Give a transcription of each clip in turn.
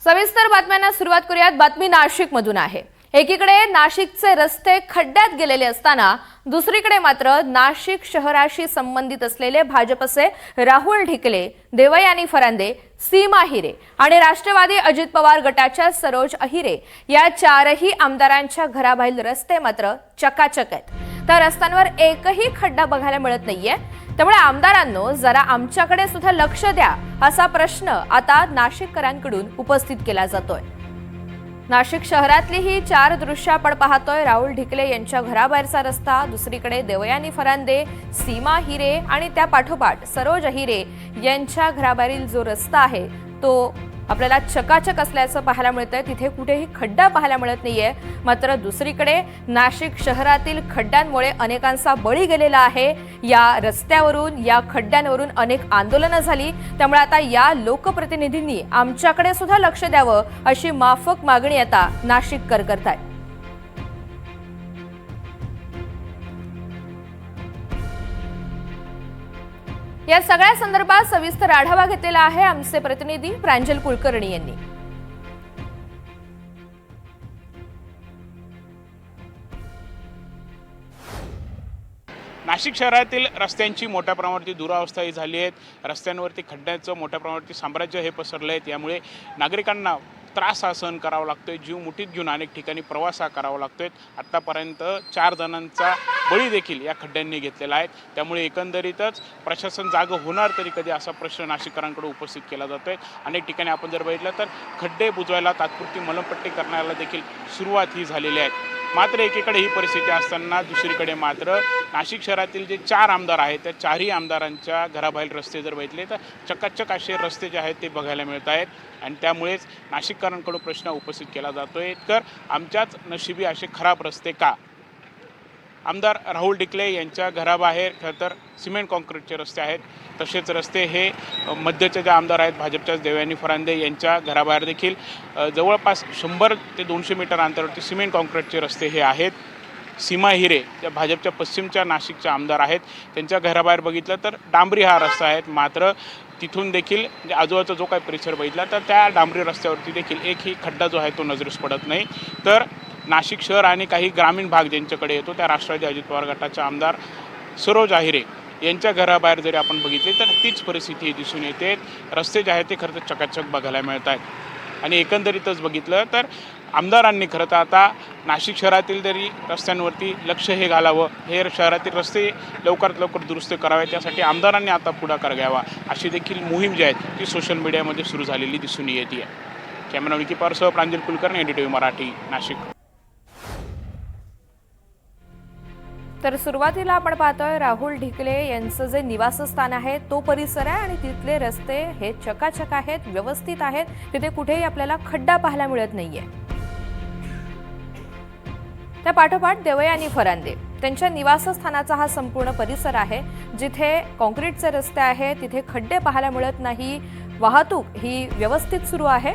सविस्तर बातम्यांना सुरुवात करूयात। बातमी नाशिकमधून आहे। एकीकडे नाशिकचे रस्ते खड्ड्यात गेलेले असताना दुसरीकडे मात्र नाशिक शहराशी संबंधित असलेले भाजपचे राहुल ढिकले, देवयानी फरांदे, सीमा हिरे आणि राष्ट्रवादी अजित पवार गटाच्या सरोज अहिरे या चारही आमदारांच्या घराबाहेर रस्ते मात्र चकाचक आहेत। त्या रस्त्यांवर एकही खड्डा बघायला मिळत नाहीये। त्यामुळे आमदारांनो जरा आमच्याकडे सुद्धा लक्ष द्या असा प्रश्न आता नाशिककरांकडून उपस्थित केला जातोय। नाशिक शहरातली ही चार दृश्य आपण पाहतोय। राहुल ढिकले यांच्या घराबाहेरचा रस्ता, दुसरीकडे देवयानी फरांदे, सीमा हिरे आणि त्या पाठोपाठ सरोज अहिरे यांच्या घराबाहेरील जो रस्ता आहे तो आपल्याला चकाचक असल्याचं पाहायला मिळतंय। तिथे कुठेही खड्डा पाहायला मिळत नाहीये। मात्र दुसरीकडे नाशिक शहरातील खड्ड्यांमुळे अनेकांचा बळी गेलेला आहे। या रस्त्यावरून या खड्ड्यांवरून अनेक आंदोलनं झाली। त्यामुळे आता या लोकप्रतिनिधींनी आमच्याकडे सुद्धा लक्ष द्यावं अशी माफक मागणी आता नाशिककर करतायत। या सगळ्या संदर्भात सविस्तर आढावा घेतलेला आहे आमचे प्रतिनिधी प्रांजल कुलकर्णी यांनी। नाशिक शहरातील रस्त्यांची मोठ्या प्रमाणावरती दुरावस्था झाली आहे। रस्त्यांवरती खड्ड्यांचं मोठ्या प्रमाणावरती साम्राज्य हे पसरलं आहे। त्यामुळे नागरिकांना त्रास सहन करावा लागतोय। जीव मुठीत घेऊन अनेक ठिकाणी प्रवास करावा लागतोय। आतापर्यंत 4 जणांचा बळी देखील या खड्ड्यांनी घेतलेला आहे। त्यामुळे एकंदरीतच प्रशासन जागं होणार तरी कधी असा प्रश्न नाशिककरांकडे उपस्थित केला जातोय। अनेक ठिकाणी आपण जर बघितलं तर खड्डे बुजवायला तात्पुरती मलमपट्टी करण्याला देखील सुरुवात ही झालेली आहे। मात्र एकीकडे ही परिस्थिती असताना दुसरीकडे मात्र नाशिक शहरातील जे 4 आमदार आहेत त्या चारही आमदारांच्या घराबाहेर रस्ते जर बघितले तर चकाचक असे रस्ते जे आहेत ते बघायला मिळत आहेत। आणि त्यामुळेच नाशिककरांकडून प्रश्न उपस्थित केला जातोय तर आमच्याच नशिबी असे खराब रस्ते का? आमदार राहुल ढिकले यांच्या घराबाहेर खरं तर सिमेंट कॉन्क्रीटचे रस्ते आहेत। तसेच रस्ते हे मध्यचे जे आमदार आहेत भाजपच्याच देवयानी फरांदे यांच्या घराबाहेर देखील जवळपास 100 ते 200 मीटर अंतरावरती सिमेंट कॉन्क्रीटचे रस्ते हे आहेत। सीमा हिरे ज्या भाजपच्या पश्चिमच्या नाशिकच्या आमदार आहेत त्यांच्या घराबाहेर बघितलं तर डांबरी हा रस्ता आहे। मात्र तिथून देखील आजूबाजूचा जो काही परिसर बघितला तर त्या डांबरी रस्त्यावरती देखील एकही खड्डा जो आहे तो नजरेस पडत नाही। तर नाशिक शहर आणि काही ग्रामीण भाग ज्यांच्याकडे येतो त्या राष्ट्रवादी अजित पवार गटाच्या आमदार सरोज अहिरे यांच्या घराबाहेर जरी आपण बघितले तर तीच परिस्थिती दिसून येते। रस्ते जे आहेत ते खरं तर चकाचक बघायला मिळत आहेत। आणि एकंदरीतच बघितलं तर आमदारांनी खरं तर आता नाशिक शहरातील तरी रस्त्यांवरती लक्ष हे घालावं, हे शहरातील रस्ते लवकरात लवकर दुरुस्त करावे, त्यासाठी आमदारांनी आता पुढाकार घ्यावा अशी देखील मोहीम जी आहे ती सोशल मीडियामध्ये सुरू झालेली दिसून येते आहे। कॅमेरा विकी पारसह प्रांजल कुलकर्णी, NDTV मराठी, नाशिक। तर सुरुवातीला आपण पाहतोय राहुल ढिकले यांचं जे निवासस्थान आहे तो परिसर आहे आणि तिथले रस्ते हे चकाचक आहेत, व्यवस्थित आहेत। तिथे कुठेही आपल्याला खड्डा पाहायला मिळत नाहीये। त्या पाठोपाठ देवयानी फरांदे त्यांच्या निवासस्थानाचा हा संपूर्ण परिसर आहे जिथे कॉन्क्रीटचे रस्ते आहेत, तिथे खड्डे पाहायला मिळत नाही, वाहतूक ही व्यवस्थित सुरू आहे।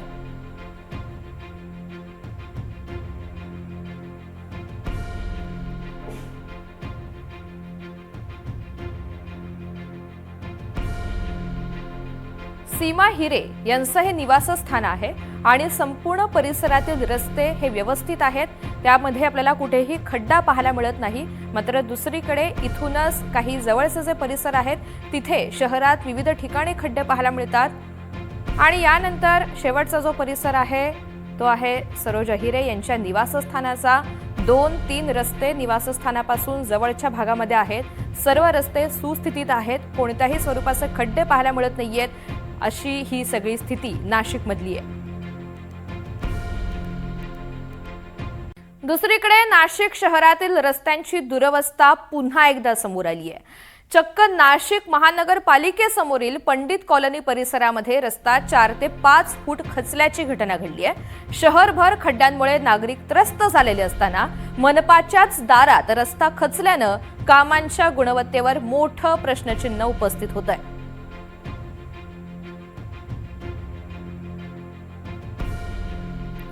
सीमा हिरे यांचं हे निवासस्थान आहे आणि संपूर्ण परिसरातील रस्ते हे व्यवस्थित आहेत। त्यामध्ये आपल्याला कुठेही खड्डा पाहायला मिळत नाही। मात्र दुसरीकडे इथूनच काही जवळचे जे परिसर आहेत तिथे शहरात विविध ठिकाणी खड्डे पाहायला मिळतात। आणि यानंतर शेवटचा जो परिसर आहे तो आहे सरोज अहिरे यांच्या निवासस्थानाचा। 2-3 रस्ते निवासस्थानापासून जवळच्या भागामध्ये आहेत। सर्व रस्ते सुस्थितीत आहेत, कोणत्याही स्वरूपाचे खड्डे पाहायला मिळत नाहीयेत अशी ही सगळी स्थिती नाशिकमधली आहे। दुसरीकडे नाशिक शहरातील रस्त्यांची दुरवस्था पुन्हा एकदा समोर आली आहे। चक्क नाशिक महानगरपालिकेसमोरील पंडित कॉलनी परिसरामध्ये रस्ता 4 ते 5 फूट खचल्याची घटना घडली आहे। शहरभर खड्ड्यांमुळे नागरिक त्रस्त झालेले असताना मनपाच्याच दारात रस्ता खचल्यानं कामांच्या गुणवत्तेवर मोठं प्रश्नचिन्ह उपस्थित होत आहे।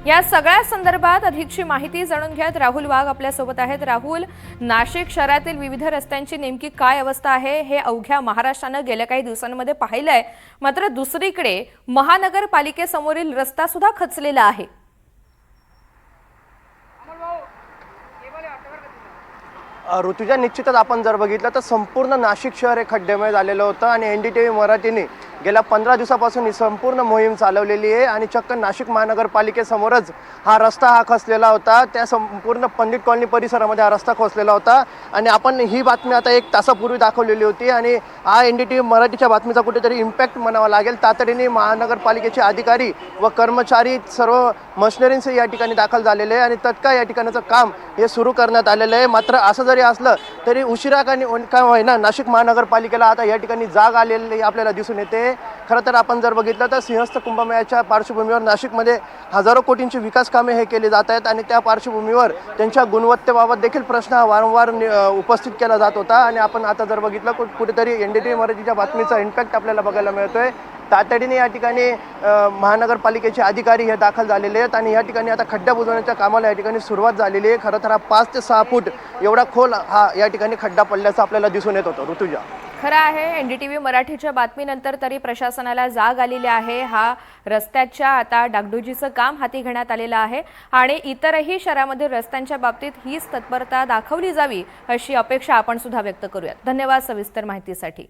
या सगळ्या संदर्भात अधिकची माहिती जाणून घ्यात राहुल वाघ आपल्यासोबत आहेत. राहुल, नाशिक शहरातील विविध रस्त्यांची नेमकी काय अवस्था आहे हे अवघ्या महाराष्ट्रानं गेल्या काही दिवसांमध्ये पाहिलंय, मात्र दुसरीकडे महानगरपालिकेसमोरील रस्ता सुद्धा खचलेला आहे. ऋतुजा, निश्चितच आपण जर बघितलं तर संपूर्ण नाशिक शहर हे खड्डेमय झालेलं होतं आणि NDTV मराठीने गेल्या 15 दिवसापासून ही संपूर्ण मोहीम चालवलेली आहे आणि चक्क नाशिक महानगरपालिकेसमोरच हा रस्ता खचलेला होता. त्या संपूर्ण पंडित कॉलनी परिसरामध्ये हा रस्ता खचलेला होता आणि आपण ही बातमी आता 1 तासापूर्वी दाखवलेली होती आणि हा NDTV मराठीच्या बातमीचा कुठेतरी इम्पॅक्ट म्हणावा लागेल. तातडीने महानगरपालिकेचे अधिकारी व कर्मचारी सर्व मशिनरींचे या ठिकाणी दाखल झालेले आहे आणि तत्काळ या ठिकाणाचं काम हे सुरू करण्यात आलेलं आहे. मात्र असं जरी असलं तरी उशिरा का होईना नाशिक महानगरपालिकेला आता या ठिकाणी जाग आलेली आपल्याला दिसून येते. खरं तर आपण जर बघितलं तर सिंहस्थ कुंभमेळ्याच्या पार्श्वभूमीवर नाशिकमध्ये हजारो कोटींची विकास कामे हे केली जात आहेत आणि त्या पार्श्वभूमीवर त्यांच्या गुणवत्तेबाबत देखील प्रश्न वारंवार उपस्थित केला जात होता आणि आपण आता जर बघितलं कुठेतरी NDTV मराठीच्या बातमीचा इम्पॅक्ट आपल्याला बघायला मिळतोय. तातडीने या ठिकाणी महानगरपालिकेचे अधिकारी हे दाखल झालेले आहेत आणि या ठिकाणी आता खड्डा बुजवण्याच्या कामाला या ठिकाणी सुरुवात झालेली आहे. खरं तर हा 5 ते 6 फूट एवढा खोल हा या ठिकाणी खड्डा पडल्याचं आपल्याला दिसून येत होतं. ऋतुजा, खरं आहे, NDTV मराठीच्या बातमीनंतर तरी प्रशासनाला जाग आलेली आहे. हा रस्त्याच्या आता डागडुजीचं काम हाती घेण्यात आलेलं आहे आणि इतरही शहरामध्ये रस्त्यांच्या बाबतीत हीच तत्परता दाखवली जावी अशी अपेक्षा आपण सुद्धा व्यक्त करूयात. धन्यवाद सविस्तर माहितीसाठी.